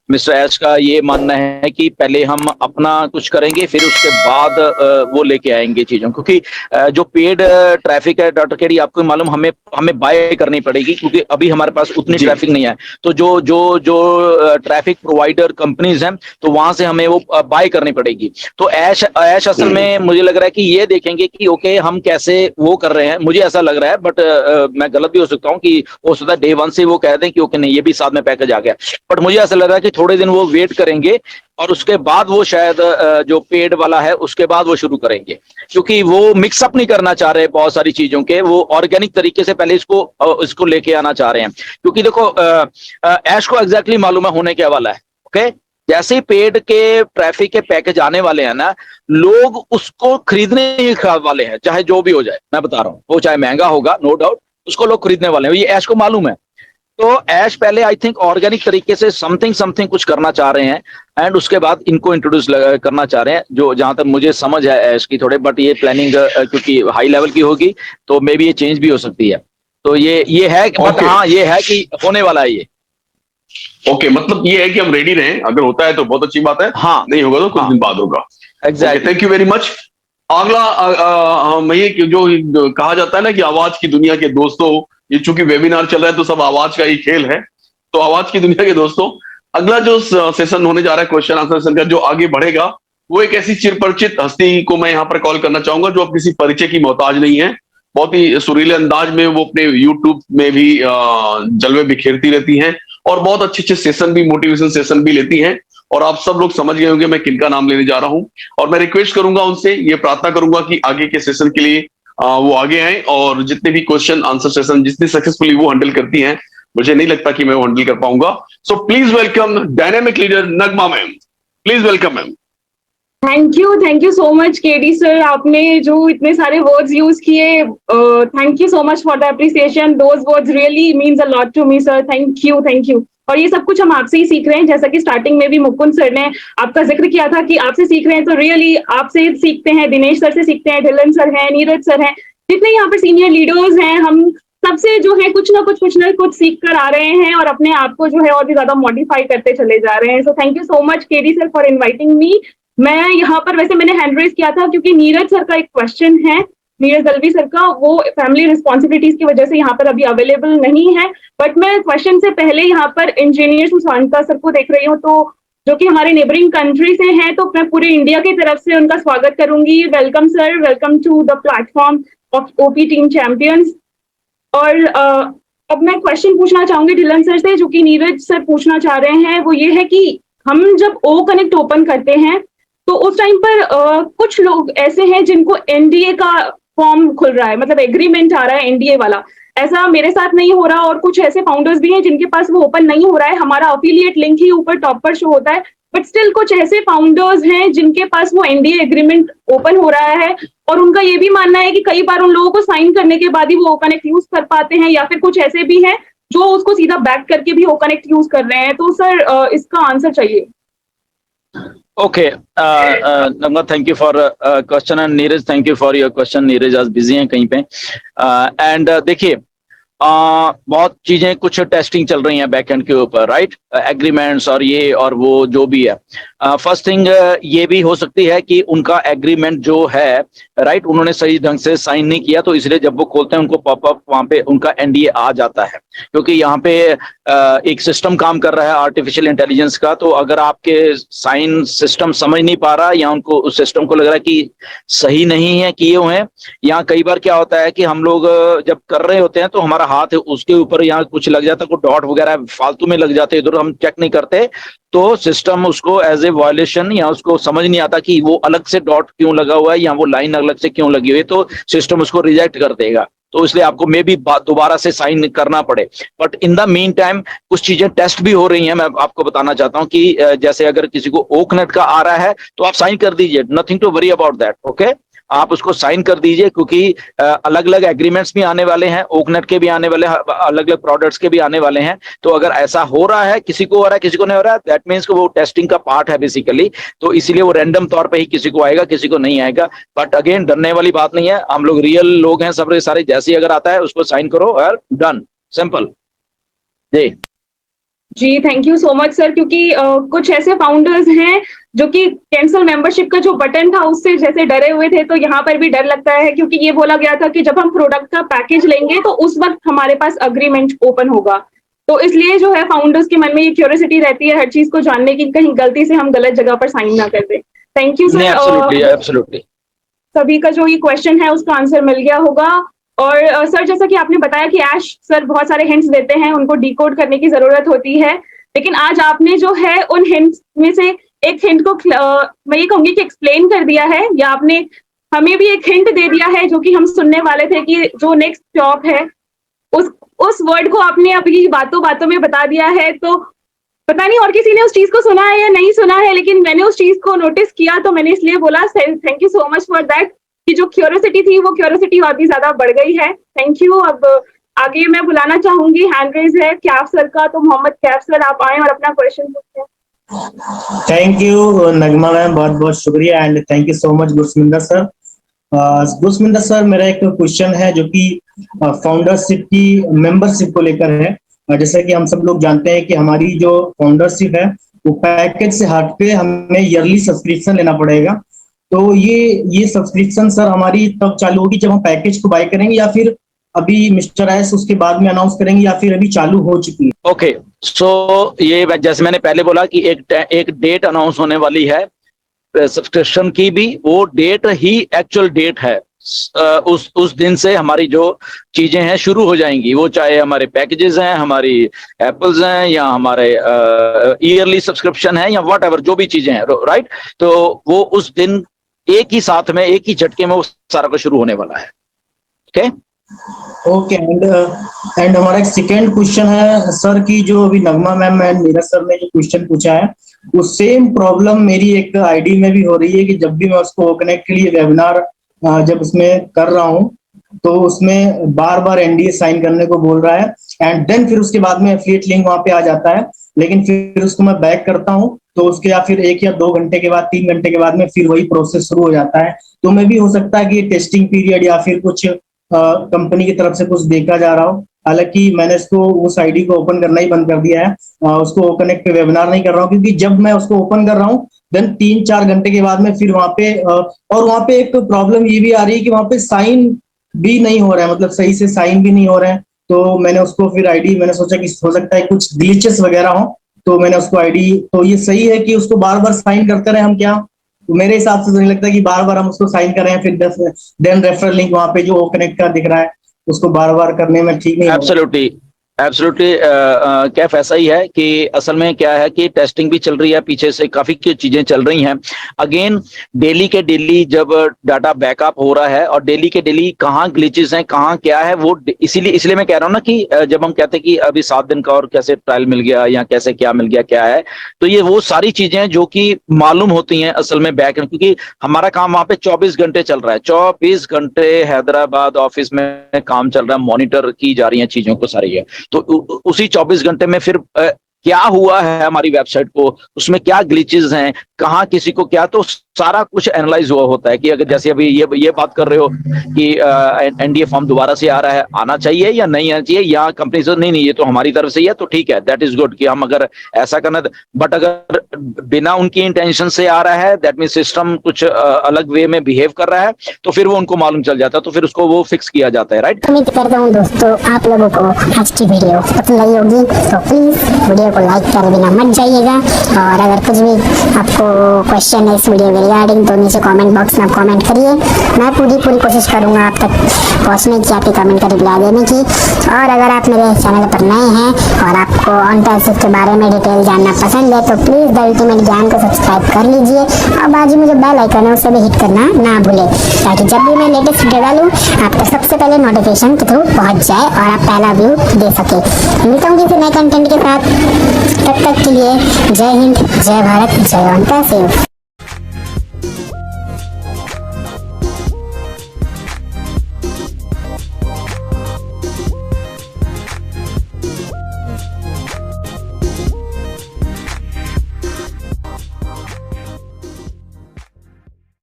Mister एश का ये मानना है कि पहले हम अपना कुछ करेंगे, फिर उसके बाद वो लेके आएंगे चीजों, क्योंकि जो पेड ट्रैफिक है डॉक्टर केडी, आपको मालूम हमें हमें बाय करनी पड़ेगी, क्योंकि अभी हमारे पास उतनी ट्रैफिक नहीं है। तो जो जो जो ट्रैफिक प्रोवाइडर कंपनीज हैं, तो वहां से हमें वो बाय करनी पड़ेगी। तो ऐश ऐश असल में मुझे लग रहा है कि ये देखेंगे कि ओके हम कैसे वो कर रहे हैं। मुझे ऐसा लग रहा है, बट मैं गलत भी हो सकता हूँ कि हो सकता है डे वन से वो कह दें कि ओके नहीं, ये भी साथ में पैकेज आ गया। बट मुझे ऐसा लग रहा है कि थोड़े दिन वो वेट करेंगे और उसके बाद वो शायद जो पेड वाला है उसके बाद वो शुरू करेंगे, क्योंकि वो मिक्सअप नहीं करना चाह रहे बहुत सारी चीजों के। वो ऑर्गेनिक तरीके से पहले इसको लेके आना चाह रहे हैं, क्योंकि देखो ऐश को एग्जैक्टली मालूम है होने क्या वाला है। ओके, जैसे ही पेड के ट्रैफिक के पैकेज आने वाले हैं ना, लोग उसको खरीदने ही वाले हैं, चाहे जो भी हो जाए। मैं बता रहा हूँ, वो चाहे महंगा होगा, नो डाउट, उसको लोग खरीदने वाले हैं, ये ऐश को मालूम है। तो ऐश पहले आई थिंक ऑर्गेनिक तरीके से समथिंग कुछ करना चाह रहे हैं, एंड उसके बाद इनको इंट्रोड्यूस करना चाह रहे हैं, जो जहां तक मुझे समझ है ऐश की थोड़े। बट ये प्लानिंग क्योंकि हाई लेवल की होगी, तो मे बी ये चेंज भी हो सकती है। तो ये है, बट हाँ ये है कि होने वाला है ये। ओके, मतलब ये है कि हम रेडी रहें, अगर होता है तो बहुत अच्छी बात है, हाँ, नहीं होगा तो कुछ दिन बाद होगा। Exactly. Thank you very much. अगला मैं ये जो कहा जाता है ना कि आवाज की दुनिया के दोस्तों, ये चूंकि वेबिनार चल रहा है तो सब आवाज का ही खेल है, तो आवाज की दुनिया के दोस्तों, अगला जो सेशन होने जा रहा है क्वेश्चन आंसर सेशन का, जो आगे बढ़ेगा, वो एक ऐसी चिरपरिचित हस्ती को मैं यहाँ पर कॉल करना चाहूंगा जो अब किसी परिचय की मोहताज नहीं है। बहुत ही सुरीले अंदाज में वो अपने यूट्यूब में भी जलवे बिखेरती रहती हैं, और बहुत अच्छे अच्छे सेशन भी, मोटिवेशन सेशन भी लेती हैं। और आप सब लोग समझ गए होंगे मैं किनका नाम लेने जा रहा हूं। और मैं रिक्वेस्ट करूंगा उनसे, ये प्रार्थना करूंगा कि आगे के सेशन के लिए वो आगे आए, और जितने भी क्वेश्चन आंसर सेशन जितनी सक्सेसफुली वो हैंडल करती हैं, मुझे नहीं लगता कि मैं वो हैंडल कर पाऊंगा। So please welcome dynamic leader Nagma ma'am. Please welcome ma'am. Thank you so much KD sir, आपने जो इतने सारे वर्ड्स यूज किए, thank you so much for the appreciation. Those words really means a lot to me sir, thank you. और ये सब कुछ हम आपसे ही सीख रहे हैं, जैसा कि स्टार्टिंग में भी मुकुंद सर ने आपका जिक्र किया था कि आपसे सीख रहे हैं, तो रियली आपसे सीखते हैं, दिनेश सर से सीखते हैं, ढिलन सर हैं, नीरज सर हैं, जितने यहाँ पर सीनियर लीडर्स हैं, हम सबसे जो है कुछ ना कुछ सीख कर आ रहे हैं, और अपने आप को जो है और भी ज्यादा मॉडिफाई करते चले जा रहे हैं। So thank you so much KD sir for inviting me. मैं यहाँ पर, वैसे मैंने हैंड रेज किया था क्योंकि नीरज सर का एक क्वेश्चन है, नीरज दलवी सर का, वो फैमिली रिस्पॉन्सिबिलिटीज की वजह से यहाँ पर अभी अवेलेबल नहीं है। बट मैं क्वेश्चन से पहले यहाँ पर इंजीनियर सुशांता सर को देख रही हूँ, तो जो कि हमारे नेबरिंग कंट्री से हैं, तो मैं पूरे इंडिया की तरफ से उनका स्वागत करूंगी। Welcome sir, welcome to the platform of OP team champions. और अब मैं क्वेश्चन पूछना चाहूंगी ढिलन सर से, जो कि नीरज सर पूछना चाह रहे हैं। वो ये है कि हम जब ओ कनेक्ट ओपन करते हैं, तो उस टाइम पर कुछ लोग ऐसे हैं जिनको एनडीए का फॉर्म खुल रहा है, मतलब एग्रीमेंट आ रहा है एनडीए वाला। ऐसा मेरे साथ नहीं हो रहा, और कुछ ऐसे फाउंडर्स भी हैं जिनके पास वो ओपन नहीं हो रहा है। हमारा अफिलिएट लिंक ही ऊपर टॉप पर शो होता है, बट स्टिल कुछ ऐसे फाउंडर्स हैं जिनके पास वो एनडीए एग्रीमेंट ओपन हो रहा है, और उनका ये भी मानना है कि कई बार उन लोगों को साइन करने के बाद ही वो कनेक्ट यूज कर पाते हैं, या फिर कुछ ऐसे भी हैं जो उसको सीधा बैक करके भी ओ कनेक्ट यूज कर रहे हैं। तो सर इसका आंसर चाहिए। Okay, Nagma, thank you for question, and Neeraj, thank you for your question. Neeraj आज बिजी हैं कहीं पे, एंड देखिए बहुत चीजें, कुछ टेस्टिंग चल रही हैं बैकएंड के ऊपर, राइट, एग्रीमेंट्स और ये और वो जो भी है। फर्स्ट थिंग ये भी हो सकती है कि उनका एग्रीमेंट जो है, राइट, उन्होंने सही ढंग से साइन नहीं किया, तो इसलिए जब वो खोलते हैं उनको पॉपअप वहां पे उनका एनडीए आ जाता है, क्योंकि यहाँ पे एक सिस्टम काम कर रहा है आर्टिफिशियल इंटेलिजेंस का। तो अगर आपके साइन सिस्टम समझ नहीं पा रहा, या उनको उस सिस्टम को लग रहा है कि सही नहीं है किए हुए हैं, या कई बार क्या होता है कि हम लोग जब कर रहे होते हैं तो हमारा हाथ है उसके ऊपर यहाँ कुछ लग जाता है, कोई डॉट वगैरह फालतू में लग जाते हैं, इधर हम चेक नहीं करते, तो सिस्टम उसको एज ए वायलेशन, या उसको समझ नहीं आता कि वो अलग से डॉट क्यों लगा हुआ है या वो लाइन अलग से क्यों लगी हुई है, तो सिस्टम उसको रिजेक्ट कर देगा। तो इसलिए आपको मे बी दोबारा से साइन करना पड़े। But in the mean time कुछ चीजें टेस्ट भी हो रही हैं। मैं आपको बताना चाहता हूं कि जैसे अगर किसी को ओकनेट का आ रहा है तो आप साइन कर दीजिए, nothing to worry about that, okay. आप उसको साइन कर दीजिए, क्योंकि अलग अलग एग्रीमेंट्स भी आने वाले हैं, ओकनेट के भी आने वाले हैं, अलग अलग प्रोडक्ट्स के भी आने वाले हैं। तो अगर ऐसा हो रहा है, किसी को हो रहा है किसी को नहीं हो रहा है, दैट मीन्स वो टेस्टिंग का पार्ट है बेसिकली। तो इसीलिए वो रैंडम तौर पे ही किसी को आएगा किसी को नहीं आएगा। बट अगेन डरने वाली बात नहीं है, हम लोग रियल लोग हैं सब सारे, जैसे ही अगर आता है उसको साइन करो और डन, सिंपल। जी thank you so much sir, क्योंकि कुछ ऐसे फाउंडर्स हैं जो कि कैंसिल मेंबरशिप का जो बटन था उससे जैसे डरे हुए थे, तो यहाँ पर भी डर लगता है, क्योंकि ये बोला गया था कि जब हम प्रोडक्ट का पैकेज लेंगे तो उस वक्त हमारे पास अग्रीमेंट ओपन होगा। तो इसलिए जो है फाउंडर्स के मन में ये क्यूरियोसिटी रहती है हर चीज को जानने की, कहीं गलती से हम गलत जगह पर साइन ना कर दें। Thank you sir. एब्सोल्युटली सभी का जो ये क्वेश्चन है उसका आंसर मिल गया होगा। और सर जैसा कि आपने बताया कि ऐश सर बहुत सारे हिंट्स देते हैं, उनको डिकोड करने की जरूरत होती है, लेकिन आज आपने जो है उन हिंट्स में से एक हिंट को मैं ये कहूंगी कि एक्सप्लेन कर दिया है, या आपने हमें भी एक हिंट दे दिया है जो कि हम सुनने वाले थे कि जो नेक्स्ट स्टॉप है उस वर्ड को आपने अभी बातों बातों में बता दिया है। तो पता नहीं और किसी ने उस चीज को सुना है या नहीं सुना है, लेकिन मैंने उस चीज को नोटिस किया तो मैंने इसलिए बोला। Thank you so much for that, कि जो क्यूरियोसिटी थी वो क्यूरियोसिटी और भी ज्यादा बढ़ गई है। Thank you. अब आगे मैं बुलाना चाहूंगी, हैंड रेज है कैफ सर का, तो मोहम्मद कैफ सर आप आए और अपना क्वेश्चन पूछें। थैंक यू नगमा मैम, बहुत बहुत शुक्रिया and thank you so much Gursaminder sir. Gursaminder sir, मेरा एक क्वेश्चन है जो कि फाउंडरशिप की मेंबरशिप को लेकर है। जैसे कि हम सब लोग जानते हैं कि हमारी जो फाउंडरशिप है वो पैकेज से हट पे हमें ईयरली सब्सक्रिप्शन लेना पड़ेगा। तो ये सब्सक्रिप्शन सर हमारी तब चालू होगी जब हम पैकेज को बाय करेंगे, या फिर अभी मिस्टर एस उसके बाद में अनाउंस करेंगे, या फिर अभी चालू हो चुकी है? ओके, सो ये जैसे मैंने पहले बोला कि एक डेट अनाउंस होने वाली है सब्सक्रिप्शन की भी, वो डेट ही एक्चुअल डेट है। उस दिन से हमारी जो चीजें हैं शुरू हो जाएंगी, वो चाहे हमारे पैकेजेस हैं, हमारी एप्पल्स हैं, या हमारे ईयरली सब्सक्रिप्शन है, या व्हाटएवर जो भी चीजें हैं, राइट। तो वो उस दिन एक ही साथ में एक ही झटके में वो सारा कुछ शुरू होने वाला है। ओके एंड हमारा एक सेकेंड क्वेश्चन है सर की, जो अभी नगमा मैम एंड नीरज सर ने जो क्वेश्चन पूछा है वो सेम प्रॉब्लम मेरी एक आईडी में भी हो रही है कि जब भी मैं उसको कनेक्ट के लिए वेबिनार जब उसमें कर रहा हूँ तो उसमें बार बार एनडीए साइन करने को बोल रहा है, एंड देन फिर उसके बाद में एफिलिएट लिंक वहां पे आ जाता है, लेकिन फिर उसको मैं बैक करता हूँ तो उसके या फिर 1 या 2 घंटे के बाद 3 घंटे के बाद में फिर वही प्रोसेस शुरू हो जाता है। तो मैं भी हो सकता है कि टेस्टिंग पीरियड या फिर कुछ कंपनी की तरफ से कुछ देखा जा रहा हो। हालांकि मैंने इसको उस आईडी को ओपन करना ही बंद कर दिया है, उसको कनेक्ट पे वेबिनार नहीं कर रहा हूँ, क्योंकि जब मैं उसको ओपन कर रहा हूँ देन 3-4 घंटे के बाद में फिर वहां पे और वहां पे एक प्रॉब्लम ये भी आ रही है कि वहां पे साइन भी नहीं हो रहा है, मतलब सही से साइन भी नहीं हो रहा है। तो मैंने उसको फिर आईडी, मैंने सोचा कि हो सकता है कुछ ग्लिचेस वगैरह हो, तो मैंने उसको आईडी, तो ये सही है कि उसको बार बार साइन करते रहे हम क्या? तो मेरे हिसाब से तो नहीं लगता कि बार बार हम उसको साइन कर रहे हैं फिर देन रेफरल लिंक वहां पे जो कनेक्ट का दिख रहा है उसको बार बार करने में ठीक नहीं। एब्सोल्युटली कैफ ऐसा ही है कि असल में क्या है कि टेस्टिंग भी चल रही है, पीछे से काफी चीजें चल रही हैं। अगेन डेली के डेली जब डाटा बैकअप हो रहा है और डेली के डेली कहाँ ग्लिचेस हैं कहाँ क्या है, वो इसीलिए मैं कह रहा हूँ ना कि जब हम कहते हैं कि अभी 7 दिन का और कैसे ट्रायल मिल गया या कैसे क्या मिल गया क्या है, तो ये वो सारी चीजें जो कि मालूम होती हैं असल में बैक, क्योंकि हमारा काम वहां पे 24 घंटे चल रहा है। 24 घंटे हैदराबाद ऑफिस में काम चल रहा है, मॉनिटर की जा रही है चीजों को सारी है। तो उसी 24 घंटे में फिर क्या हुआ है हमारी वेबसाइट को, उसमें क्या ग्लिचेस हैं, कहाँ किसी को क्या, तो सारा कुछ एनालाइज हुआ होता है कि अगर जैसे अभी ये बात कर रहे हो कि एनडीए फॉर्म दोबारा से आ रहा है, आना चाहिए या नहीं आना चाहिए, या कंपनी से नहीं ये तो हमारी तरफ से ही है तो ठीक है, दैट इज गुड कि हम अगर ऐसा करना। बट अगर बिना उनकी इंटेंशन से आ रहा है, दैट मीन सिस्टम कुछ अलग वे में बिहेव कर रहा है, तो फिर वो उनको मालूम चल जाता है, तो फिर उसको वो फिक्स किया जाता है, राइट। उम्मीद करता हूँ दोस्तों आप लोगों को आज की वीडियो पसंद आई होगी, तो प्लीज वीडियो को लाइक करे बिना मत जाइएगा, और अगर कुछ भी आपको क्वेश्चन है इस वीडियो के रिगार्डिंग तो नीचे कमेंट बॉक्स में आप कमेंट करिए। मैं पूरी कोशिश करूंगा आप तक पहुंचने की, आपके कमेंट का रिप्लाई देने की। और अगर आप मेरे चैनल पर नए हैं और आपको ऑन पैसिव के बारे में डिटेल जानना पसंद है तो प्लीज़ द अल्टीमेट ज्ञान को सब्सक्राइब कर लीजिए, और बाजू में जो बेल आइकन है उसे भी हिट करना ना भूलें, ताकि जब भी मैं लेटेस्ट वीडियो डालूँ आप तक सबसे पहले नोटिफिकेशन के थ्रू पहुँच जाए और आप पहला व्यू दे सके। मिलता हूँ किसी नए कंटेंट के साथ, तब तक के लिए जय हिंद, जय भारत, जय ऑन पैसिव।